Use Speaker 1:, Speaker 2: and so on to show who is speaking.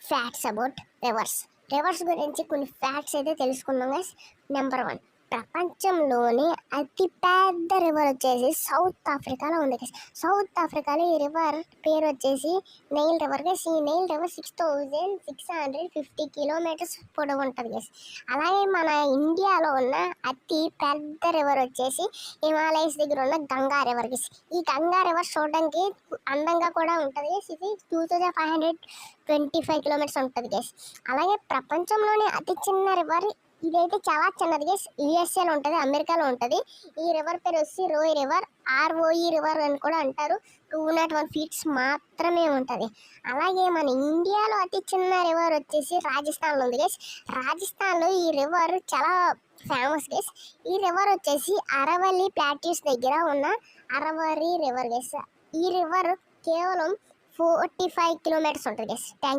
Speaker 1: Facts about reverse. Reverse గురించి కొన్ని facts అయితే తెలుసుకుందాం గైస్. నెంబర్ 1, ప్రపంచంలోనే అతి పెద్ద రివర్ వచ్చేసి సౌత్ ఆఫ్రికాలో ఉంది గైస్. సౌత్ ఆఫ్రికాలో ఈ రివర్ పేరు వచ్చేసి నైల్ రివర్ గైస్. ఈ నైల్ రివర్ 6650 కిలోమీటర్స్ పొడవు ఉంటుంది గైస్. అలాగే మన ఇండియాలో ఉన్న అతి పెద్ద రివర్ వచ్చేసి హిమాలయస్ దగ్గర ఉన్న గంగా రివర్ గైస్. ఈ గంగా రివర్ చూడడానికి అందంగా కూడా ఉంటుంది గైస్. ఇది 2525 కిలోమీటర్స్ ఉంటుంది గైస్. అలాగే ప్రపంచంలోనే అతి చిన్న రివర్ ఇదైతే చాలా చిన్నది గైస్. యుఎస్ఏలో ఉంటుంది, అమెరికాలో ఉంటుంది. ఈ రివర్ పేరు వచ్చి రోయ్ రివర్, ఆర్ఓఈ రివర్ అని కూడా అంటారు. 201 ఫీట్స్ మాత్రమే ఉంటుంది. అలాగే మన ఇండియాలో అతి చిన్న రివర్ వచ్చేసి రాజస్థాన్లో ఉంది గైస్. రాజస్థాన్లో ఈ రివర్ చాలా ఫేమస్ గైస్. ఈ రివర్ వచ్చేసి అరవల్లి ప్లాట్యూస్ దగ్గర ఉన్న అరవరి రివర్ గైస్. ఈ రివర్ కేవలం 45 కిలోమీటర్స్ ఉంటుంది గైస్. థ్యాంక్